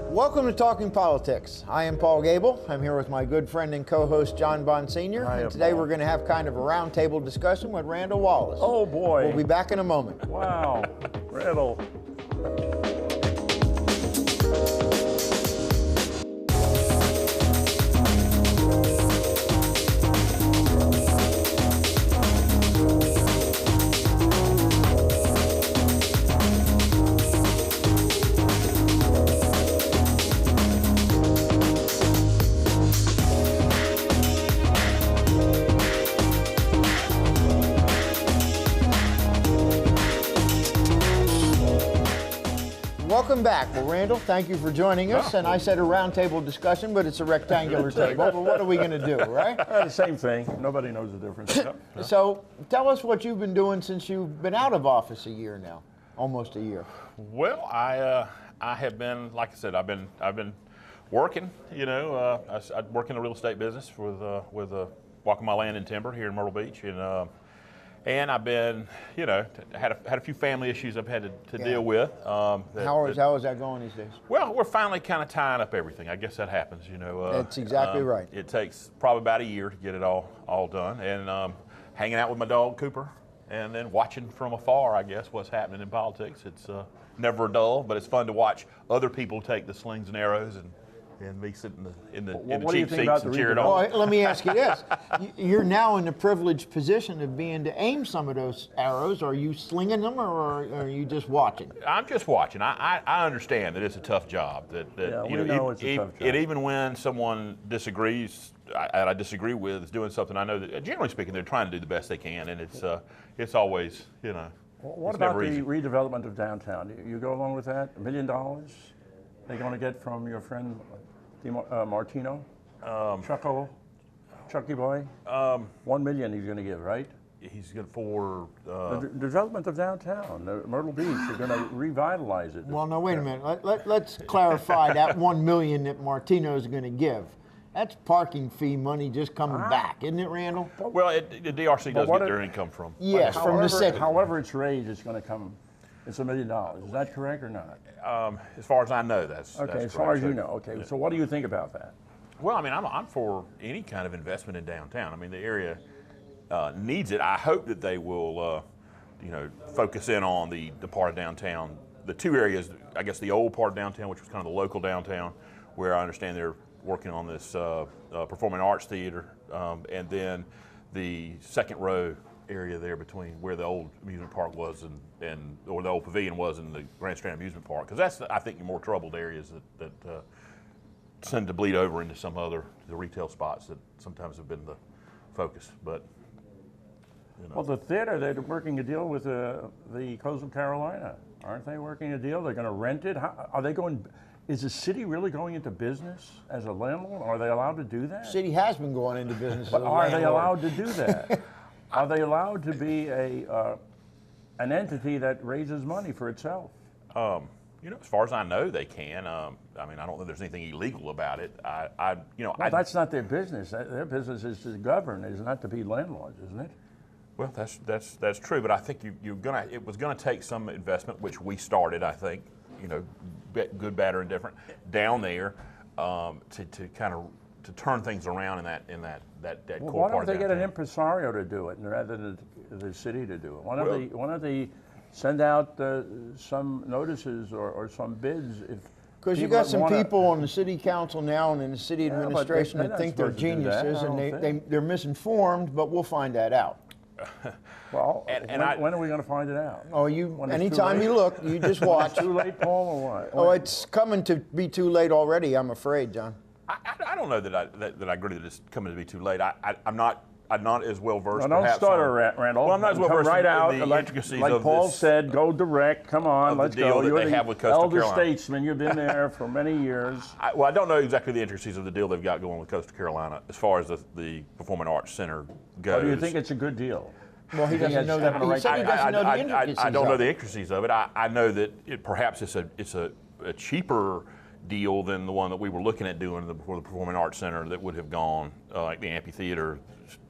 Welcome to Talking Politics. I am Paul Gable. I'm here with my good friend and co-host John Bond Sr. And today we're going to have kind of a roundtable discussion with Randall Wallace. Oh boy. We'll be back in a moment. Wow. Randall. Welcome back. Well, Randall, thank you for joining us. And I said a roundtable discussion, but it's a rectangular table. But what are we going to do, right? The same thing. Nobody knows the difference. So tell us what you've been doing since you've been out of office a year now, almost a year. Well, I have been, like I said, I've been working. I work in the real estate business with Walking My Land and Timber here in Myrtle Beach, and I've been, had a few family issues I've had to deal with. How is that going these days? Well, we're finally kind of tying up everything. I guess that happens, That's exactly right. It takes probably about a year to get it all done, and hanging out with my dog Cooper, and then watching from afar, I guess, what's happening in politics. It's never dull, but it's fun to watch other people take the slings and arrows and me sitting in the cheap seats and cheer it on. Well, let me ask you this. You're now in the privileged position of being to aim some of those arrows. Are you slinging them, or are you just watching? I'm just watching. I understand that it's a tough job. Even when someone disagrees, I disagree with, is doing something, I know that, generally speaking, they're trying to do the best they can, and it's always, What about the redevelopment of downtown? You go along with that? $1 million? They're going to get from your friend Martino, Chucky Boy. 1 million he's going to give, right? He's good for the development of downtown, Myrtle Beach. You're going to revitalize it. Well, no, wait a minute. Let's clarify that 1 million that Martino is going to give. That's parking fee money just coming back, isn't it, Randall? Well, the DRC does get their income from. Yes, from the city. However it's raised, it's going to come. It's $1 million. Is that correct or not? As far as I know, that's okay. That's as far as you know, okay. Yeah. So what do you think about that? Well, I mean, I'm for any kind of investment in downtown. I mean, the area needs it. I hope that they will, focus in on the part of downtown, the two areas. I guess the old part of downtown, which was kind of the local downtown, where I understand they're working on this performing arts theater, and then the second row area there between where the old amusement park was or the old pavilion was in the Grand Strand Amusement Park, because that's, I think, the more troubled areas that tend to bleed over into some other the retail spots that sometimes have been the focus. But well, the theater, they're working a deal with the Coastal Carolina, aren't they? Working a deal. They're going to rent it. How, are they going? Is the city really going into business as a landlord? Are they allowed to do that? City has been going into business. But are they allowed to do that? Are they allowed to be an entity that raises money for itself? As far as I know, they can. I mean, I don't think there's anything illegal about it. That's not their business. Their business is to govern, is not to be landlords, isn't it? Well, that's true. But I think it was gonna take some investment, which we started. I think, good, bad, or indifferent, down there to kind of to turn things around in that Well, core why part don't they of get an downtown. impresario to do it rather than the city to do it? Why don't they send out some notices or some bids if? Because you got some people on the city council now and in the city administration that think they're geniuses, and they're misinformed. But we'll find that out. Well, when are we going to find it out? Oh, anytime you look, you just watch. Too late, Paul, or what? Oh, it's coming to be too late already, I'm afraid, John. I don't know that I agree that it's coming to be too late. I'm not as well versed. No, don't stutter, Randall. Well, I'm not as well versed right out, in the intricacies like of Paul this, said. Go direct. Come on, let's deal go. that You're they the have with Coastal elder Carolina. statesman. You've been there for many years. I don't know exactly the intricacies of the deal they've got going with Coastal Carolina as far as the Performing Arts Center goes. Or do you think it's a good deal? Well, he doesn't know that. He said he doesn't know the intricacies. I don't know the intricacies of it. I know that perhaps it's a cheaper deal than the one that we were looking at doing for the Performing Arts Center that would have gone, like the amphitheater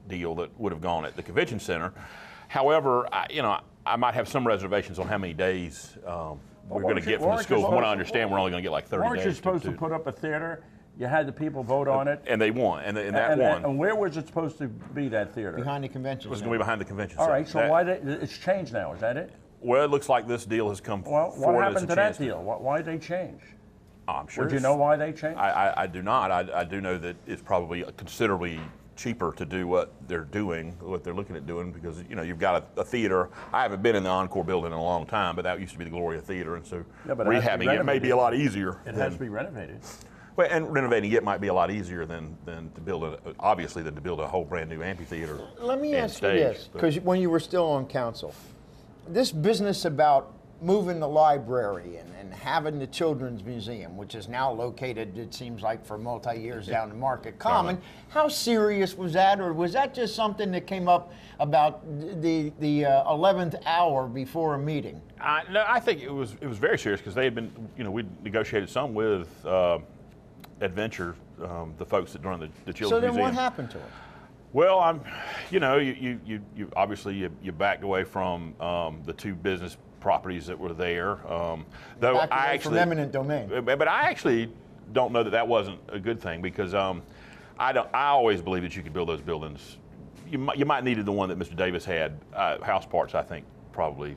deal that would have gone at the convention center. However, I might have some reservations on how many days we're going to get from the school. From what I understand, we're only going to get like 30 days. Weren't you supposed to put up a theater? You had the people vote on it. And they won, and that won. And where was it supposed to be, that theater? Behind the convention It was center. going to be behind the convention All center. right, so it's changed now, is that it? Well, it looks like this deal has come Well, forward. what as happened a to that chance deal? Why did they change? I'm sure. Would you know why they changed? I do not. I do know that it's probably considerably cheaper to do what they're doing, what they're looking at doing, because you've got a theater. I haven't been in the Encore building in a long time, but that used to be the Gloria Theater, and so rehabbing it may be a lot easier. It has to be renovated. Well, and renovating it might be a lot easier than to build a whole brand new amphitheater. Let me ask you this, because when you were still on council, this business about moving the library and having the Children's Museum, which is now located, it seems like, for multi-years down the Market Common, how serious was that, or was that just something that came up about the 11th hour before a meeting? No, I think it was very serious, because they had been, we negotiated some with Adventure, the folks that run the Children's Museum. So then what happened to it? Well, you obviously you backed away from the two business properties that were there. Though I actually from eminent domain. But I actually don't know that wasn't a good thing, because I always believe that you could build those buildings. You might needed the one that Mr. Davis had. House Parts, I think probably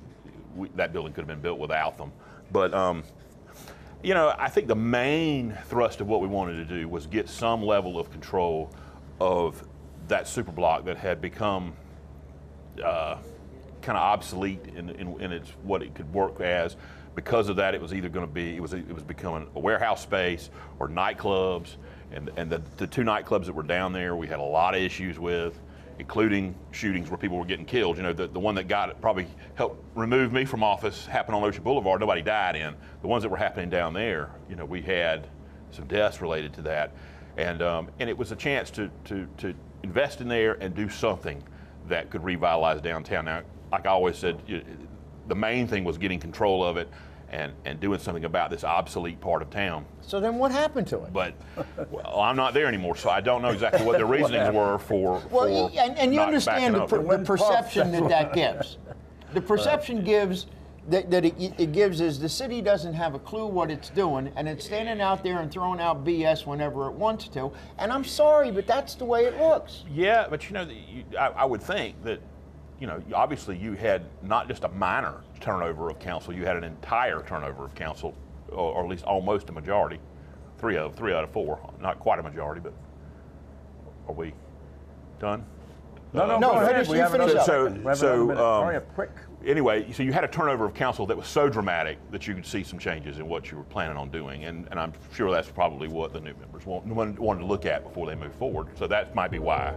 that building could have been built without them. But I think the main thrust of what we wanted to do was get some level of control of that super block that had become kind of obsolete in its what it could work as. Because of that, it was either going to be it was becoming a warehouse space or nightclubs, and the two nightclubs that were down there, we had a lot of issues with, including shootings where people were getting killed. The one that probably helped remove me from office happened on Ocean Boulevard. Nobody died in. The ones that were happening down there, we had some deaths related to that, and it was a chance to invest in there and do something that could revitalize downtown. Now, like I always said, the main thing was getting control of it and doing something about this obsolete part of town. So then what happened to it? But I'm not there anymore, so I don't know exactly what the reasonings were for and you not understand backing the up. perception that gives. The perception gives that it gives is the city doesn't have a clue what it's doing, and it's standing out there and throwing out BS whenever it wants to. And I'm sorry, but that's the way it looks. Yeah, but I would think that obviously you had not just a minor turnover of council, you had an entire turnover of council, or at least almost a majority. Three out of four, not quite a majority, but are we done? No, finish up. Anyway, so you had a turnover of council that was so dramatic that you could see some changes in what you were planning on doing, and I'm sure that's probably what the new members wanted to look at before they move forward. So that might be why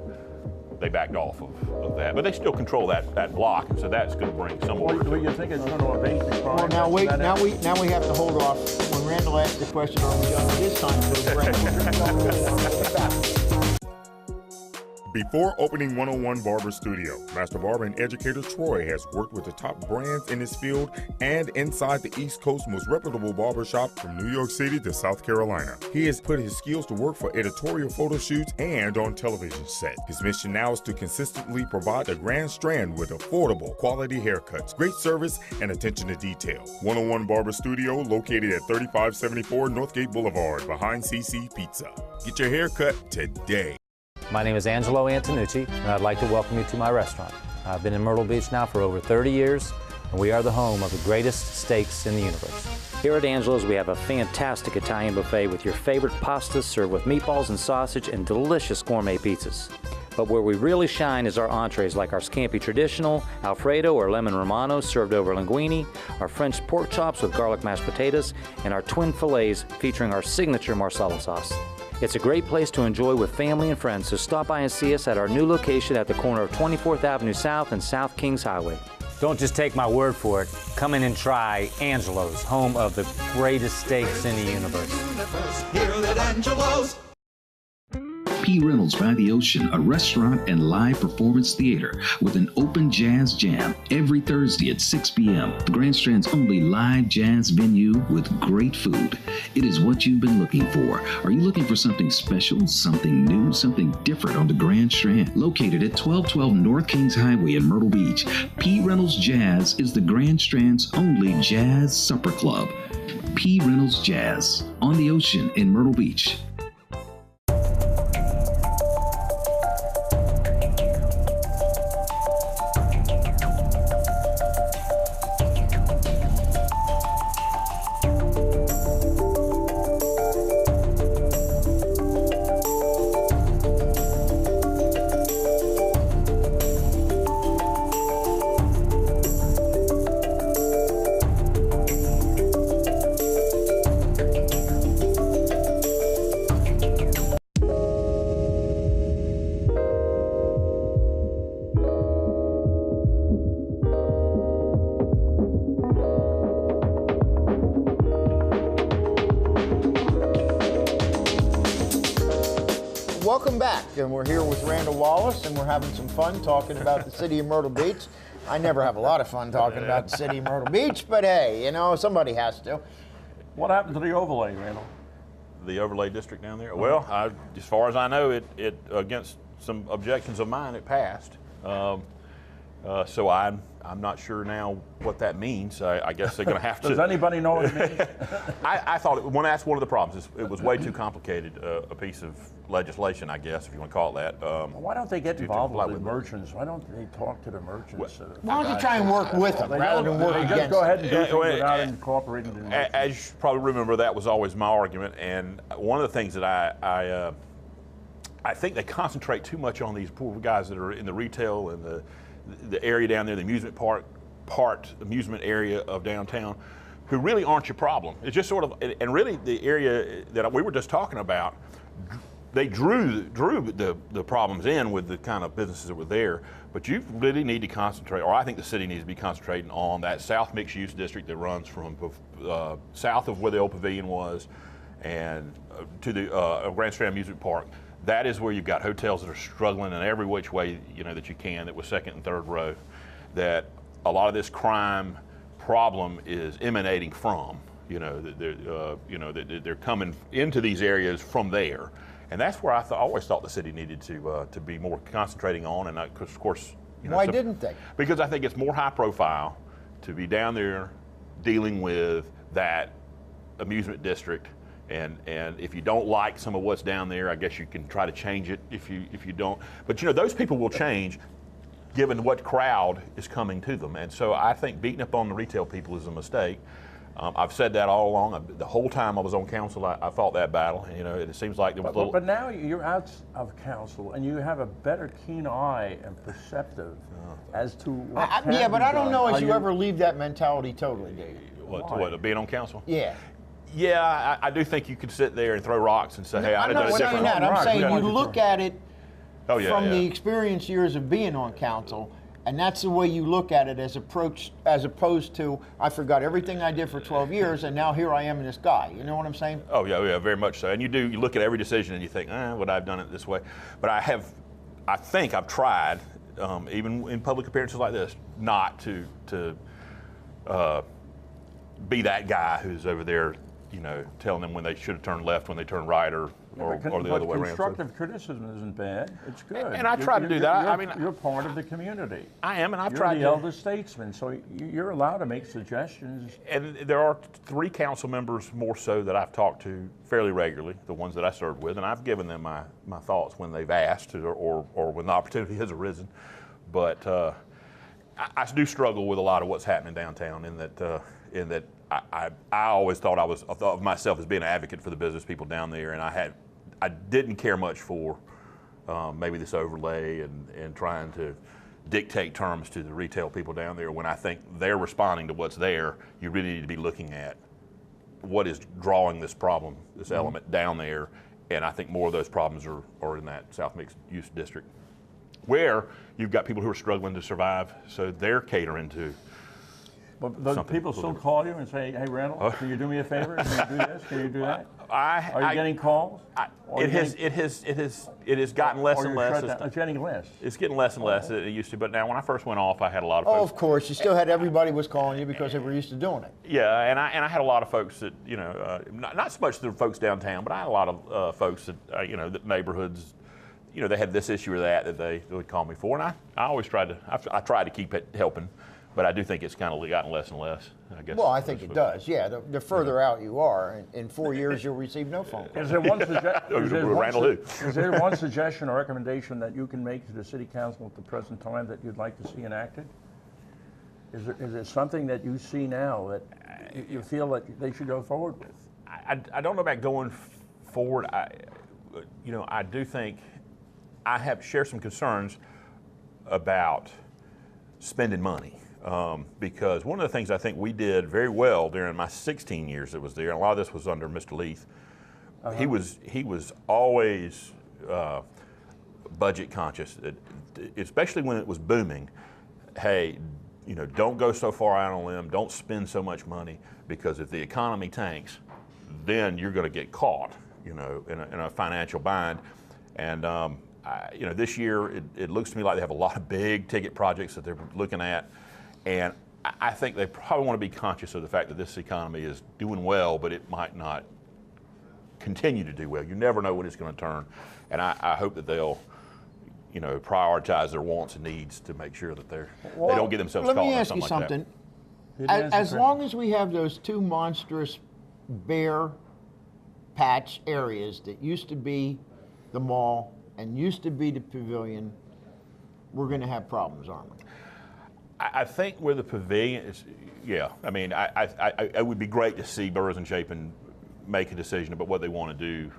they backed off of that, but they still control that block, and so that's going to bring some more. Well, you think it's going to abate the crime? Well, now wait, now we have to hold off. When Randall asked the question, are we done? It is time for a break. We don't really want to get back. Before opening 101 Barber Studio, Master Barber and educator Troy has worked with the top brands in his field and inside the East Coast's most reputable barbershop from New York City to South Carolina. He has put his skills to work for editorial photo shoots and on television set. His mission now is to consistently provide the Grand Strand with affordable, quality haircuts, great service, and attention to detail. 101 Barber Studio, located at 3574 Northgate Boulevard, behind CC Pizza. Get your haircut today. My name is Angelo Antonucci, and I'd like to welcome you to my restaurant. I've been in Myrtle Beach now for over 30 years, and we are the home of the greatest steaks in the universe. Here at Angelo's, we have a fantastic Italian buffet with your favorite pastas served with meatballs and sausage and delicious gourmet pizzas. But where we really shine is our entrees like our Scampi Traditional, Alfredo or Lemon Romano served over linguine, our French pork chops with garlic mashed potatoes, and our twin fillets featuring our signature Marsala sauce. It's a great place to enjoy with family and friends, so stop by and see us at our new location at the corner of 24th Avenue South and South Kings Highway. Don't just take my word for it. Come in and try Angelo's, home of the greatest steaks in the universe. Here at Angelo's. P. Reynolds by the Ocean, a restaurant and live performance theater with an open jazz jam every Thursday at 6 p.m. The Grand Strand's only live jazz venue with great food. It is what you've been looking for. Are you looking for something special, something new, something different on the Grand Strand? Located at 1212 North Kings Highway in Myrtle Beach, P. Reynolds Jazz is the Grand Strand's only jazz supper club. P. Reynolds Jazz on the Ocean in Myrtle Beach. Welcome back, and we're here with Randall Wallace, and we're having some fun talking about the city of Myrtle Beach. I never have a lot of fun talking about the city of Myrtle Beach, but hey, you know, somebody has to. What happened to the overlay, Randall? The overlay district down there? Well, as far as I know, it against some objections of mine, it passed. So I'm not sure now what that means. I guess they're going to have to. Does anybody know what it means? I thought that's one of the problems. It was way too complicated, a piece of legislation, I guess, if you want to call it that. Why don't they get involved with the merchants? Why don't they talk to the merchants? Why don't you try and work with them rather than work against them? Just go ahead and do things without incorporating them. As you probably remember, that was always my argument, and one of the things that I think they concentrate too much on these poor guys that are in the retail and the area down there, the amusement amusement area of downtown, who really aren't your problem. It's just sort of, and really the area that we were just talking about, they drew the problems in with the kind of businesses that were there, but you really need to concentrate, or I think the city needs to be concentrating on that south mixed use district that runs from south of where the old pavilion was and to the Grand Strand Amusement Park. That is where you've got hotels that are struggling in every which way, you know, that you can, that was second and third row, that a lot of this crime problem is emanating from, they're coming into these areas from there. And that's where I always thought the city needed to be more concentrating on. And of course, why didn't they? Because I think it's more high profile to be down there dealing with that amusement district. And if you don't like some of what's down there, I guess you can try to change it if you don't. But those people will change given what crowd is coming to them. And so I think beating up on the retail people is a mistake. I've said that all along. The whole time I was on council, I fought that battle. It seems like there was a little. But now you're out of council and you have a better keen eye and perceptive as to what can yeah, but be I don't done. know if you ever leave that mentality totally, do you? What, being on council? Yeah. Yeah, I do think you could sit there and throw rocks and say, hey, I'd have done it I'm not saying differently. that. I'm saying you look at it from the yeah. experience years of being on council, and that's the way you look at it as opposed to, I forgot everything I did for 12 years, and now here I am in this guy. You know what I'm saying? Oh, yeah, very much so. And you look at every decision and you think, would I have done it this way? But I think I've tried, even in public appearances like this, not to be that guy who's over there, telling them when they should have turned left when they turned right or the other way around. Constructive criticism isn't bad. It's good. And I try to do that. You're part of the community. I am, and I've You're tried the elder statesman, so you're allowed to make suggestions. And there are 3 council members more so that I've talked to fairly regularly, the ones that I served with, and I've given them my thoughts when they've asked or when the opportunity has arisen. But I do struggle with a lot of what's happening downtown in that I always thought I thought of myself as being an advocate for the business people down there, and I didn't care much for maybe this overlay and trying to dictate terms to the retail people down there when I think they're responding to what's there. You really need to be looking at what is drawing this problem, this element down there, and I think more of those problems are in that South Mixed Use District, where you've got people who are struggling to survive, so they're catering to. But people still call you and say, hey, Randall, can you do me a favor? Can you do this? Can you do that? Are you getting calls? It has gotten less and less. It's getting less. It's getting less and less than it used to. But now, when I first went off, I had a lot of Oh, folks. of course, you still had everybody was calling you because they were used to doing it. Yeah, and I had a lot of folks that, you know, not so much the folks downtown, but I had a lot of folks that, you know, that neighborhoods, you know, they had this issue or that they would call me for, and I always tried to keep it helping, but I do think it's kind of gotten less and less, I guess. Well, I think it does. Yeah, the further out you are, in 4 years you'll receive no phone calls. Is there one Randall who? Is there one suggestion or recommendation that you can make to the city council at the present time that you'd like to see enacted? Is there something that you see now that you feel that they should go forward with? I don't know about going forward. You know, I do think I share some concerns about spending money. Because one of the things I think we did very well during my 16 years that was there, and a lot of this was under Mr. Leith, he was always budget conscious, especially when it was booming. Hey, you know, don't go so far out on a limb, don't spend so much money, because if the economy tanks, then you're going to get caught, you know, in a financial bind. And you know, this year it looks to me like they have a lot of big ticket projects that they're looking at. And I think they probably want to be conscious of the fact that this economy is doing well, but it might not continue to do well. You never know when it's going to turn. And I hope that they'll, you know, prioritize their wants and needs to make sure that they don't get themselves caught. Let me in ask you something something. like As long as we have those two monstrous bare patch areas that used to be the mall and used to be the pavilion, we're going to have problems, aren't we? I think where the pavilion is, yeah. I mean, it would be great to see Burroughs and Chapin make a decision about what they want to do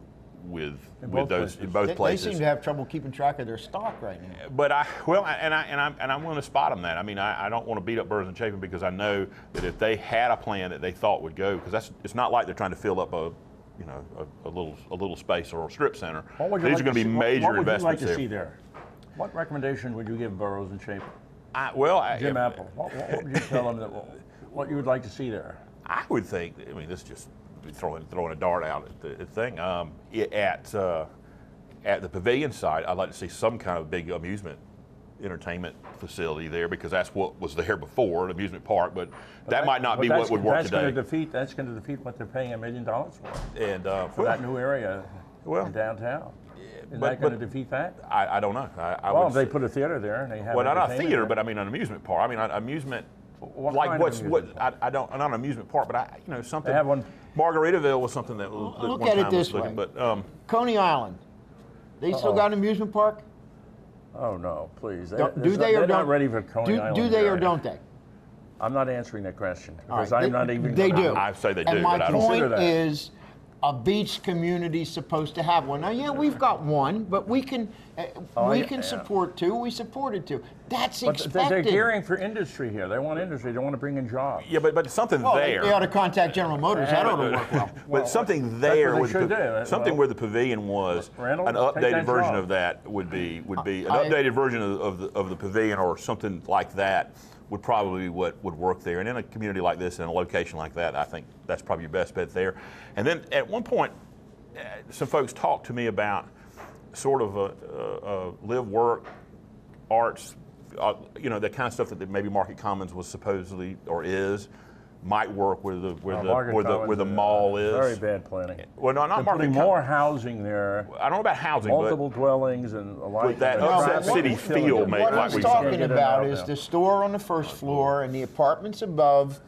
with those in both places. They seem to have trouble keeping track of their stock right now. But I'm willing to spot them that. I mean, I don't want to beat up Burroughs and Chapin, because I know that if they had a plan that they thought would go, because it's not like they're trying to fill up a little space or a strip center. These are going to be major investments there. What would you like to see there? What recommendation would you give Burroughs and Chapin? Jim Apple, what would you tell them what you would like to see there? I would think, I mean, this is just throwing a dart out at the thing. At the pavilion side, I'd like to see some kind of big entertainment facility there, because that's what was there before, an amusement park, but that might not be what would work today. That's going to defeat what they're paying $1 million for. And for that new area in downtown. Is that going to defeat that? I don't know. Well, if they put a theater there and they have not a theater, but I mean an amusement park. I mean an amusement. I don't, not an amusement park, but something. They have one. Margaritaville was something that look at it this way. But Coney Island, they still got an amusement park? Oh no, please. Do they or they're don't? Not ready for Coney Island. Do they or don't they? I'm not answering that question, because right. I'm not even. They do. I say they do. And my but I don't point is, a beach community's supposed to have one. Now, yeah, we've got one, but we can support two. We supported two. That's expected. But they're gearing for industry here. They want industry. They want to bring in jobs. Yeah, but something there. They ought to contact General Motors. That ought to work well. But something there, where the pavilion was, Randall, an updated version of that would be an updated version of the pavilion, or something like that, would probably be what would work there. And in a community like this, in a location like that, I think that's probably your best bet there. And then at one point, some folks talked to me about sort of a live, work, arts, the kind of stuff that maybe Market Commons was supposedly or might work where the mall is. Very bad planning. Well, no, not They're putting Market more housing there. I don't know about housing, multiple dwellings and a lot with that upset city feel. What he's talking about is the store on the first floor and the apartments above.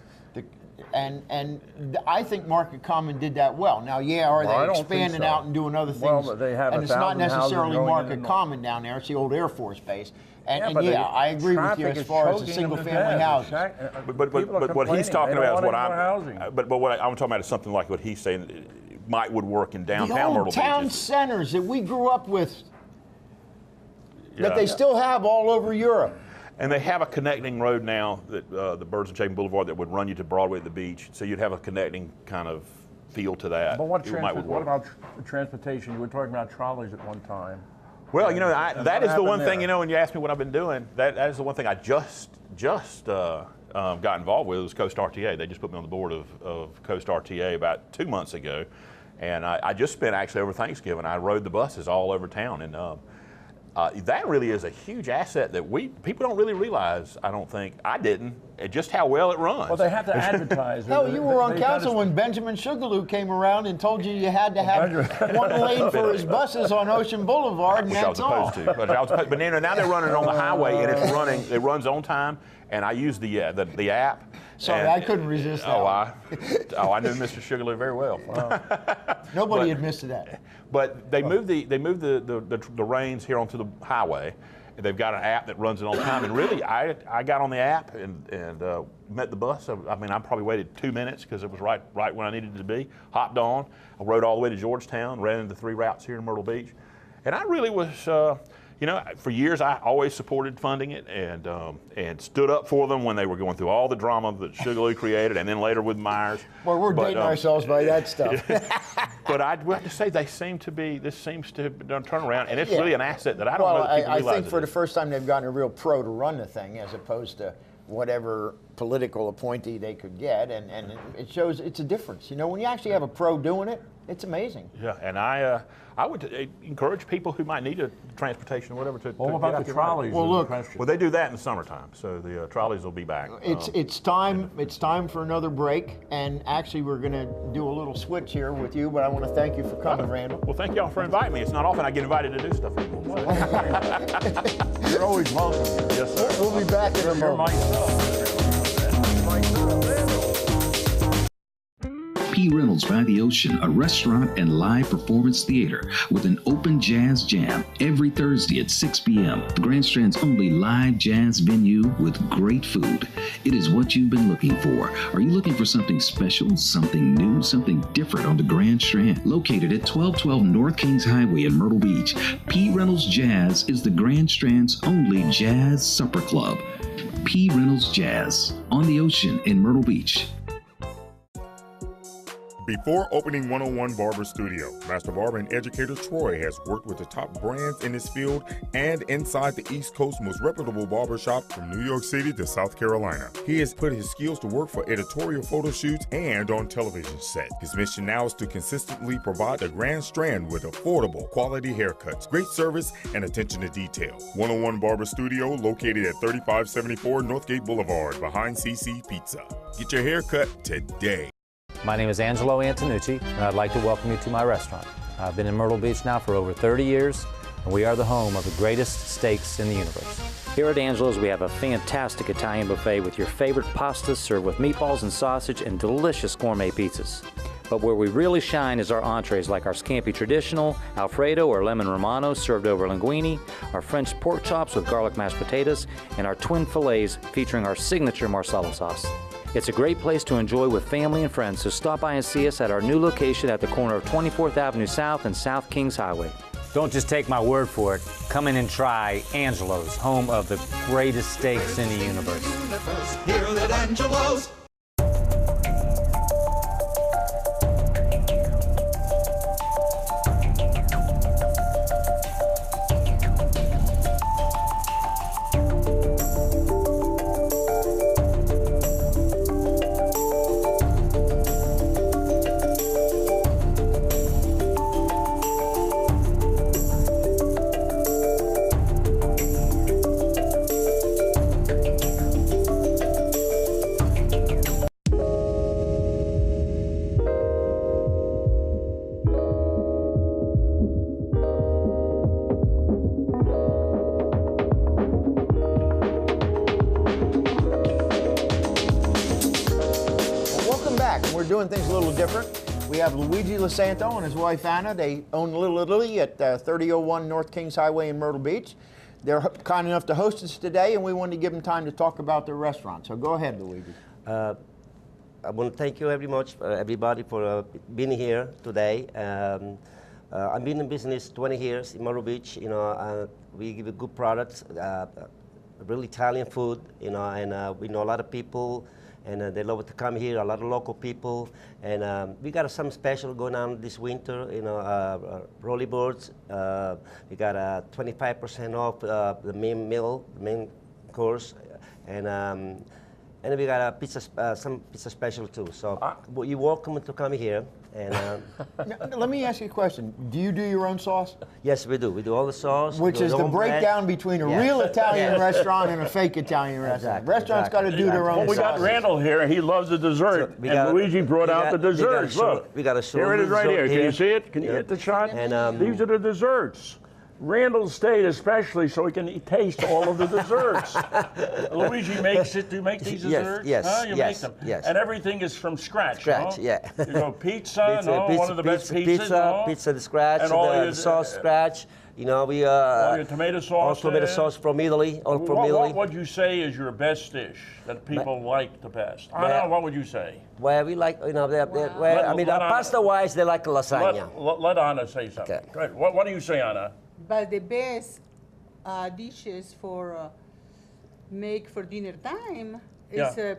And I think Market Common did that well. Now, are they expanding out and doing other things? Well, they have and it's not necessarily Market Common down there. It's the old Air Force Base. I agree with you as far as the single-family houses. But what he's talking about is what I'm. But what I'm talking about is something like what he's saying would work in downtown Myrtle Beach. The old town centers that we grew up with, that they still have all over Europe. And they have a connecting road now, that the Burroughs and Chapin Boulevard, that would run you to Broadway at the beach. So you'd have a connecting kind of feel to that. But what about transportation? You were talking about trolleys at one time. Well, that is the one thing, when you ask me what I've been doing, that is the one thing I just got involved with, was Coast RTA. They just put me on the board of Coast RTA about 2 months ago. And I just spent actually over Thanksgiving, I rode the buses all over town, and that really is a huge asset that people don't really realize. I don't think I didn't. Just how well it runs. Well, they have to advertise. Hell, you were on council when Benjamin Sugarloaf came around and told you had to have one lane for his buses on Ocean Boulevard, and that's all. But now they're running on the highway, and it runs on time. And I use the app. Sorry, I couldn't resist that. I knew Mr. Sugarloaf very well. Nobody admits to that. But they moved the reins here onto the highway. And they've got an app that runs it on time. And really, I got on the app and met the bus. I mean, I probably waited 2 minutes because it was right when I needed it to be. Hopped on. I rode all the way to Georgetown, ran into 3 routes here in Myrtle Beach. And I really was, for years I always supported funding it and stood up for them when they were going through all the drama that Sugarloaf created, and then later with Myers. Well, we're dating ourselves by that stuff. But I'd have to say this seems to have done a turnaround, and it's really an asset that I don't know that people realize. I think for the first time they've gotten a real pro to run the thing as opposed to whatever political appointee they could get, and it shows it's a difference. When you actually have a pro doing it, it's amazing. Yeah, and I would encourage people who might need a transportation or whatever to. What about the trolleys? Well, look. Well, they do that in the summertime, so the trolleys will be back. It's time for another break, and actually we're going to do a little switch here with you. But I want to thank you for coming, Randall. Well, thank y'all for inviting me. It's not often I get invited to do stuff anymore. You're always welcome. Yes, sir. We'll be back in a moment. P. Reynolds by the Ocean, a restaurant and live performance theater with an open jazz jam every Thursday at 6 p.m. The Grand Strand's only live jazz venue with great food. It is what you've been looking for. Are you looking for something special, something new, something different on the Grand Strand? Located at 1212 North Kings Highway in Myrtle Beach, P. Reynolds Jazz is the Grand Strand's only jazz supper club. P. Reynolds Jazz on the Ocean in Myrtle Beach. Before opening 101 Barber Studio, Master Barber and educator Troy has worked with the top brands in his field and inside the East Coast's most reputable barbershop from New York City to South Carolina. He has put his skills to work for editorial photo shoots and on television sets. His mission now is to consistently provide the Grand Strand with affordable, quality haircuts, great service, and attention to detail. 101 Barber Studio, located at 3574 Northgate Boulevard, behind CC Pizza. Get your haircut today. My name is Angelo Antonucci, and I'd like to welcome you to my restaurant. I've been in Myrtle Beach now for over 30 years, and we are the home of the greatest steaks in the universe. Here at Angelo's, we have a fantastic Italian buffet with your favorite pastas served with meatballs and sausage and delicious gourmet pizzas. But where we really shine is our entrees like our scampi traditional, Alfredo or lemon romano served over linguine, our French pork chops with garlic mashed potatoes, and our twin fillets featuring our signature Marsala sauce. It's a great place to enjoy with family and friends, so stop by and see us at our new location at the corner of 24th Avenue South and South Kings Highway. Don't just take my word for it. Come in and try Angelo's, home of the greatest steaks in the universe. Here at Angelo's. Doing things a little different. We have Luigi Losanto and his wife Anna. They own Little Italy at 3001 North Kings Highway in Myrtle Beach. They're kind enough to host us today, and we wanted to give them time to talk about their restaurant. So go ahead, Luigi. I want to thank you very much, everybody, for being here today. I've been in business 20 years in Myrtle Beach. We give you good products, really Italian food, and we know a lot of people. And they love to come here, a lot of local people. And we got some special going on this winter, rolly boards. We got 25% off the main meal, the main course. And we got a pizza, some pizza special too. So you're welcome to come here. And Now, let me ask you a question. Do you do your own sauce? yes, we do. We do all the sauce. Which we is do the our own bread. breakdown between a Yes. real Italian Yes. restaurant and a fake Italian restaurant. Exactly, Restaurants got to exactly. do their own Well, we got sauces. Randall here, and he loves the dessert. we and got- Luigi brought we out got- the we gotta desserts. show- Look, we gotta show here it the is right dessert here. Can you here. see it? Can you get the shot? And, these are the desserts. Randall stayed especially so he can taste all of the desserts. Luigi makes it. Do you make these Yes, desserts? yes, Huh? You yes, make them. yes. And everything is from scratch. Scratch, no? yeah. You go pizza, one of the best pizzas. Pizza, no? pizza the scratch, And all the your- sauce scratch. You know, we all your tomato all sauce. tomato sauce from Italy, all from Italy. What would you say is your best dish that people like the best? I Well- know. What would you say? Where we like, you know, where, I mean, Let Anna- pasta-wise, they like lasagna. Let Anna say something. Okay. Good. What do you say, Anna? But the best dishes for make for dinner time is Yeah.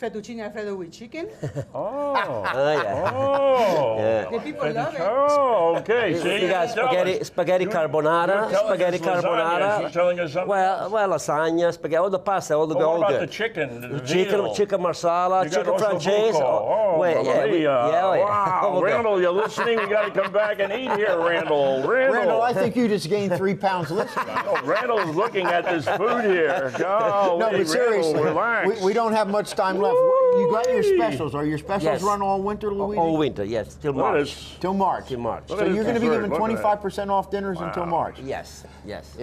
fettuccine alfredo with chicken. Oh. Yeah. Oh. Yeah. The people love it. Oh, okay. See, We got tell us. spaghetti You're carbonara, telling spaghetti us lasagna. carbonara. She's telling us something. Well, lasagna, spaghetti, all the pasta, all the Well, all what about good. the chicken? The chicken, veal? chicken marsala, You got chicken francese. ossobuco. Oh, wait, Mamma yeah, Mia. oh, yeah. Wow, Okay. Randall, you're listening. We got to come back and eat here, Randall. Randall, I think you just gained 3 pounds listening. Oh, Randall's looking at this food here. Oh, No, but seriously, relax. we don't have much time left. You got your specials. Are your specials Yes. run all winter, Luigi? All winter, yes, till Look at March. this. Till March. Till March. Look So at this you're going to be dessert. giving Look at that. 25% off dinners until March. Yes, yes.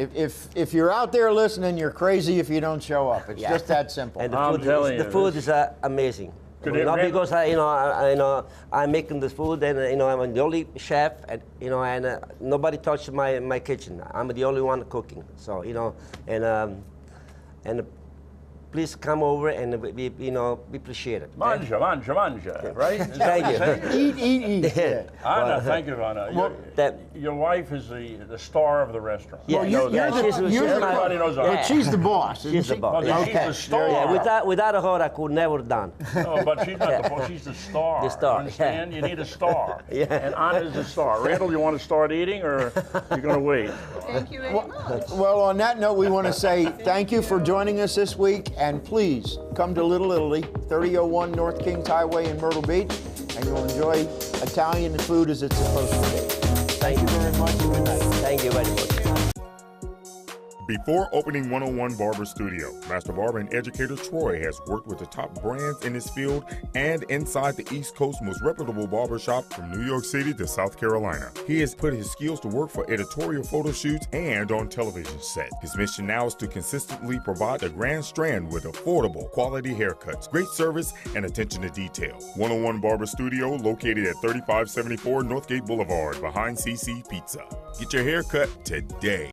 If you're out there listening, you're crazy if you don't show up. It's Yeah. just that simple. And I'm telling you, the food is amazing. Could Not it- because I'm making the food and I'm the only chef and nobody touched my kitchen. I'm the only one cooking. So and please come over and we appreciate it. okay? Manja, right? Is that Thank what you. you're saying? Eat. Yeah. Anna, thank you, Anna. Your wife is the star of the restaurant. Yeah, I know you're that. the- you're the- Everybody knows But Anna. she's the boss. isn't She's the she? boss. Well, Okay. she's the star. Yeah, without her, I could never done. No, but she's not the boss. She's the star. The star, You understand? You need a star. Yeah. And Anna's the star. Randall, you want to start eating, or you're going to wait? Thank you very much. Well, on that note, we want to say thank you for joining us this week, and please come to Little Italy, 3001 North Kings Highway in Myrtle Beach, and you'll enjoy Italian food as it's supposed to be. Thank you very much. Good night. Thank you very much. Before opening 101 Barber Studio, Master Barber and educator Troy has worked with the top brands in his field and inside the East Coast's most reputable barbershop from New York City to South Carolina. He has put his skills to work for editorial photo shoots and on television set. His mission now is to consistently provide the Grand Strand with affordable, quality haircuts, great service, and attention to detail. 101 Barber Studio, located at 3574 Northgate Boulevard, behind CC Pizza. Get your haircut today.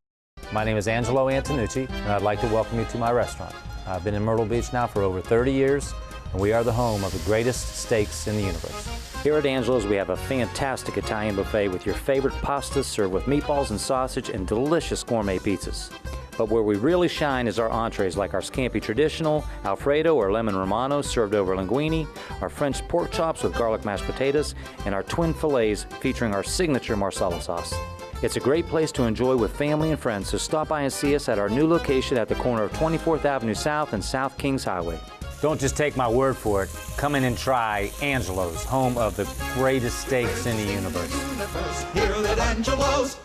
My name is Angelo Antonucci, and I'd like to welcome you to my restaurant. I've been in Myrtle Beach now for over 30 years, and we are the home of the greatest steaks in the universe. Here at Angelo's, we have a fantastic Italian buffet with your favorite pastas served with meatballs and sausage and delicious gourmet pizzas. But where we really shine is our entrees like our Scampi Traditional, Alfredo or Lemon Romano served over linguine, our French pork chops with garlic mashed potatoes, and our twin fillets featuring our signature Marsala sauce. It's a great place to enjoy with family and friends, so stop by and see us at our new location at the corner of 24th Avenue South and South Kings Highway. Don't just take my word for it. Come in and try Angelo's, home of the greatest steaks in the universe. Here at Angelo's.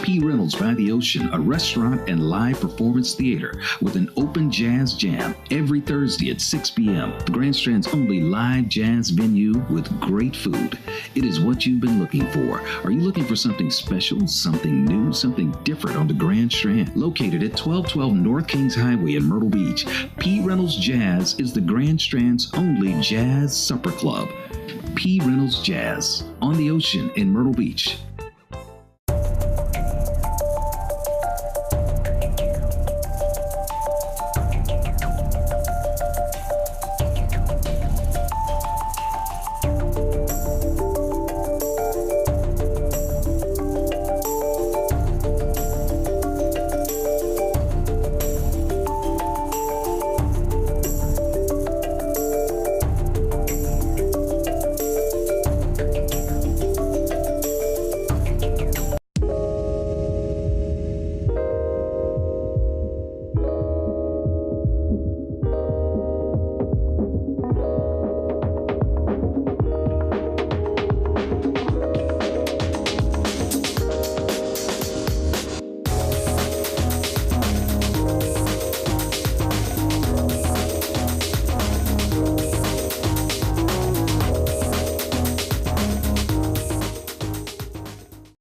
P. Reynolds by the Ocean, a restaurant and live performance theater with an open jazz jam every Thursday at 6 p.m. The Grand Strand's only live jazz venue with great food. It is what you've been looking for. Are you looking for something special, something new, something different on the Grand Strand? Located at 1212 North Kings Highway in Myrtle Beach, P. Reynolds Jazz is the Grand Strand's only jazz supper club. P. Reynolds Jazz on the Ocean in Myrtle Beach.